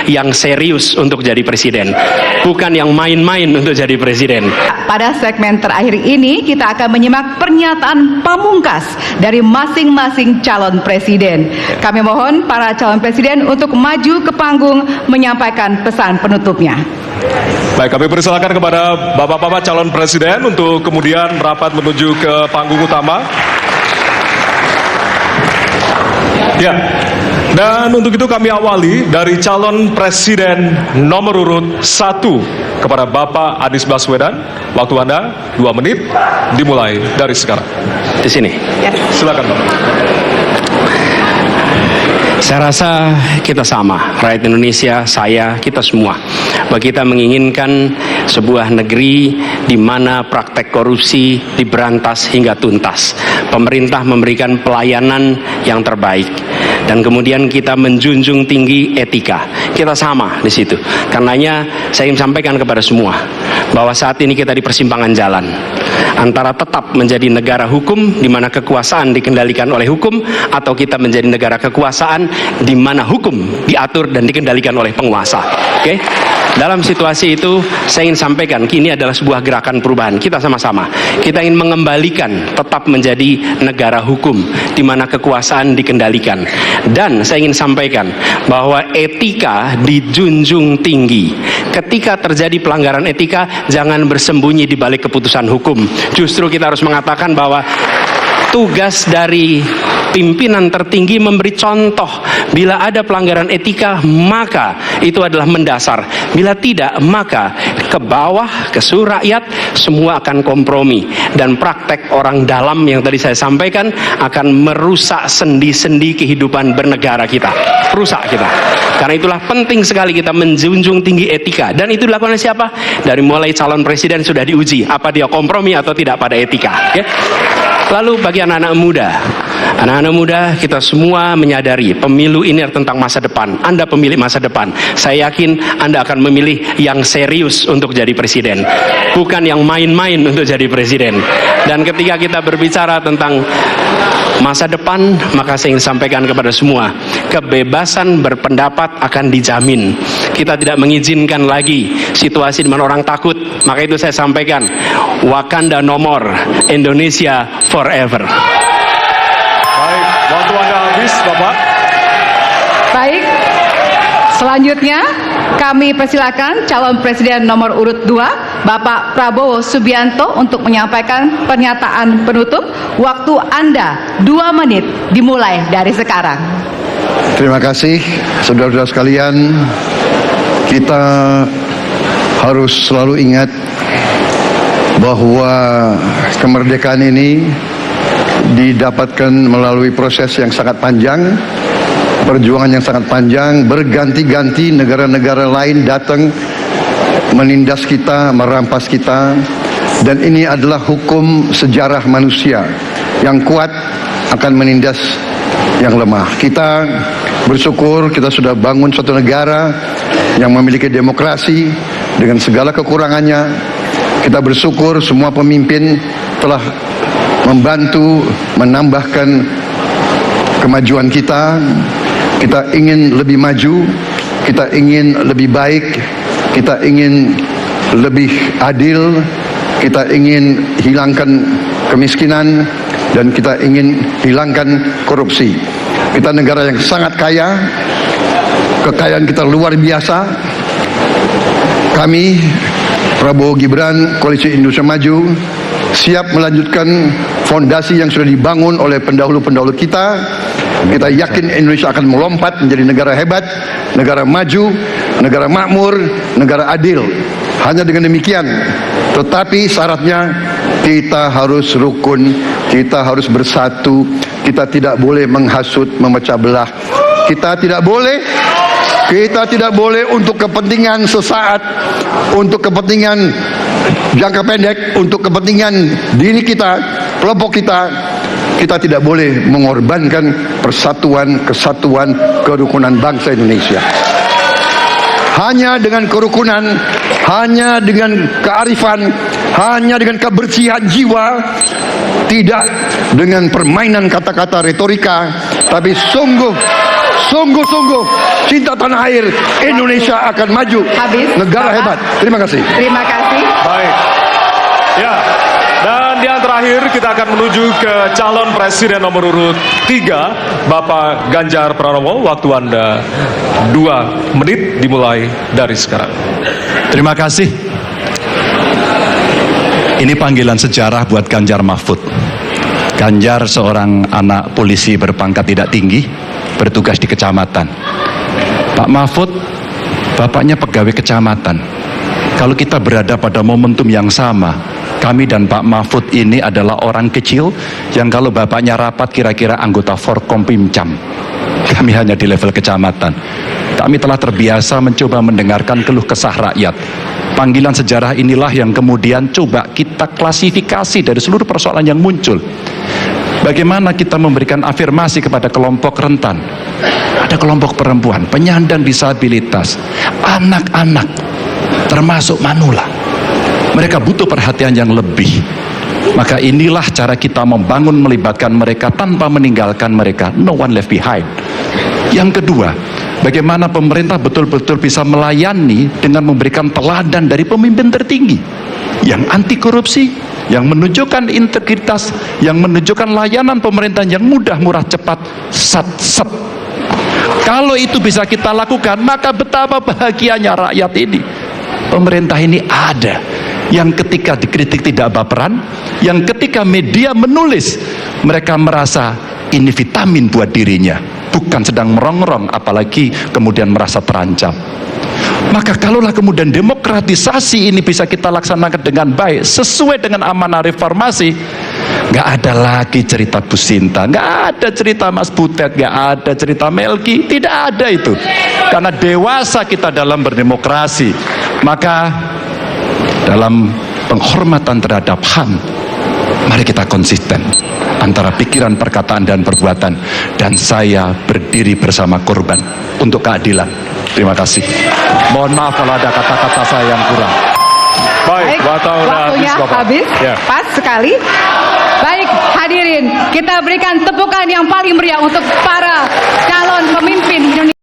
yang serius untuk jadi presiden, bukan yang main-main untuk jadi presiden. Pada segmen terakhir ini kita akan menyimak pernyataan pamungkas dari masing-masing calon presiden. Kami mohon para calon presiden untuk maju ke panggung menyampaikan pesan penutupnya. Baik, kami persilakan kepada bapak-bapak calon presiden untuk kemudian merapat menuju ke panggung utama. Ya, dan untuk itu kami awali dari calon presiden nomor urut 1 kepada Bapak Anies Baswedan. Waktu Anda 2 menit, dimulai dari sekarang. Di sini. Silakan, Bapak. Saya rasa kita sama, rakyat Indonesia, saya, kita semua. Bahwa kita menginginkan sebuah negeri di mana praktek korupsi diberantas hingga tuntas. Pemerintah memberikan pelayanan yang terbaik. Dan kemudian kita menjunjung tinggi etika. Kita sama di situ. Karenanya saya ingin sampaikan kepada semua bahwa saat ini kita di persimpangan jalan antara tetap menjadi negara hukum di mana kekuasaan dikendalikan oleh hukum, atau kita menjadi negara kekuasaan di mana hukum diatur dan dikendalikan oleh penguasa. Oke? Dalam situasi itu saya ingin sampaikan ini adalah sebuah gerakan perubahan. Kita sama-sama kita ingin mengembalikan tetap menjadi negara hukum di mana kekuasaan dikendalikan. Dan saya ingin sampaikan bahwa etika dijunjung tinggi. Ketika terjadi pelanggaran etika, jangan bersembunyi di balik keputusan hukum. Justru kita harus mengatakan bahwa tugas dari pimpinan tertinggi memberi contoh. Bila ada pelanggaran etika, maka itu adalah mendasar. Bila tidak, maka ke bawah, ke seluruh rakyat, semua akan kompromi. Dan praktek orang dalam yang tadi saya sampaikan akan merusak sendi-sendi kehidupan bernegara kita. Rusak kita. Karena itulah penting sekali kita menjunjung tinggi etika. Dan itu dilakukan oleh siapa? Dari mulai calon presiden sudah diuji. Apa dia kompromi atau tidak pada etika. Okay? Lalu bagi anak-anak muda, kita semua menyadari pemilu ini tentang masa depan. Anda pemilih masa depan. Saya yakin Anda akan memilih yang serius untuk jadi presiden, bukan yang main-main untuk jadi presiden. Dan ketika kita berbicara tentang masa depan, maka saya ingin sampaikan kepada semua, kebebasan berpendapat akan dijamin. Kita tidak mengizinkan lagi situasi di mana orang takut. Maka itu saya sampaikan, Wakanda no more, Indonesia forever. Baik, waktu Anda habis, Bapak. Baik, selanjutnya kami persilakan calon presiden nomor urut 2 Bapak Prabowo Subianto untuk menyampaikan pernyataan penutup. Waktu Anda 2 menit, dimulai dari sekarang. Terima kasih saudara-saudara sekalian. Kita harus selalu ingat bahwa kemerdekaan ini didapatkan melalui proses yang sangat panjang, perjuangan yang sangat panjang. Berganti-ganti negara-negara lain datang menindas kita, merampas kita. Dan ini adalah hukum sejarah manusia. Yang kuat akan menindas yang lemah. Kita bersyukur kita sudah bangun suatu negara yang memiliki demokrasi dengan segala kekurangannya. Kita bersyukur semua pemimpin telah membantu menambahkan kemajuan kita. Kita ingin lebih maju, kita ingin lebih baik, kita ingin lebih adil, kita ingin hilangkan kemiskinan, dan kita ingin hilangkan korupsi. Kita negara yang sangat kaya, kekayaan kita luar biasa. Kami Prabowo Gibran, Koalisi Indonesia Maju, siap melanjutkan fondasi yang sudah dibangun oleh pendahulu-pendahulu kita. Kita yakin Indonesia akan melompat menjadi negara hebat, negara maju, negara makmur, negara adil. Hanya dengan demikian. Tetapi syaratnya kita harus rukun, kita harus bersatu, kita tidak boleh menghasut, memecah belah. Kita tidak boleh untuk kepentingan sesaat, untuk kepentingan jangka pendek, untuk kepentingan diri kita, kelompok kita. Kita tidak boleh mengorbankan persatuan, kesatuan, kerukunan bangsa Indonesia. Hanya dengan kerukunan, hanya dengan kearifan, hanya dengan kebersihan jiwa, tidak dengan permainan kata-kata retorika, tapi sungguh Sungguh-sungguh cinta tanah air, Indonesia akan maju. Habis, Negara Bapak. hebat. Terima kasih. Terima kasih. Baik. Ya. Dan yang terakhir kita akan menuju ke calon presiden nomor urut 3, Bapak Ganjar Pranowo. Waktu Anda 2 menit dimulai dari sekarang. Terima kasih. Ini panggilan sejarah buat Ganjar Mahfud. Ganjar seorang anak polisi berpangkat tidak tinggi, bertugas di kecamatan. Pak Mahfud, bapaknya pegawai kecamatan. Kalau kita berada pada momentum yang sama, kami dan Pak Mahfud ini adalah orang kecil yang kalau bapaknya rapat kira-kira anggota Forkompimcam. Kami hanya di level kecamatan. Kami telah terbiasa mencoba mendengarkan keluh kesah rakyat. Panggilan sejarah inilah yang kemudian coba kita klasifikasi dari seluruh persoalan yang muncul. Bagaimana kita memberikan afirmasi kepada kelompok rentan. Ada kelompok perempuan, penyandang disabilitas, anak-anak, termasuk manula. Mereka butuh perhatian yang lebih. Maka inilah cara kita membangun, melibatkan mereka tanpa meninggalkan mereka. No one left behind. Yang kedua, bagaimana pemerintah betul-betul bisa melayani dengan memberikan teladan dari pemimpin tertinggi yang anti korupsi, yang menunjukkan integritas, yang menunjukkan layanan pemerintahan yang mudah, murah, cepat, sat. Kalau itu bisa kita lakukan, maka betapa bahagianya rakyat ini. Pemerintah ini ada yang ketika dikritik tidak baperan, yang ketika media menulis, mereka merasa ini vitamin buat dirinya, bukan sedang merongrong, apalagi kemudian merasa terancam. Maka kalaulah kemudian demokratisasi ini bisa kita laksanakan dengan baik, sesuai dengan amanah reformasi, nggak ada lagi cerita Bu Sinta, nggak ada cerita Mas Butet, nggak ada cerita Melki, tidak ada itu. Karena dewasa kita dalam berdemokrasi. Maka dalam penghormatan terhadap HAM, mari kita konsisten antara pikiran, perkataan, dan perbuatan. Dan saya berdiri bersama korban untuk keadilan. Terima kasih. Mohon maaf kalau ada kata-kata saya yang kurang. Baik, Waktunya habis. Ya. Pas sekali. Baik, hadirin, kita berikan tepukan yang paling meriah untuk para calon pemimpin Indonesia.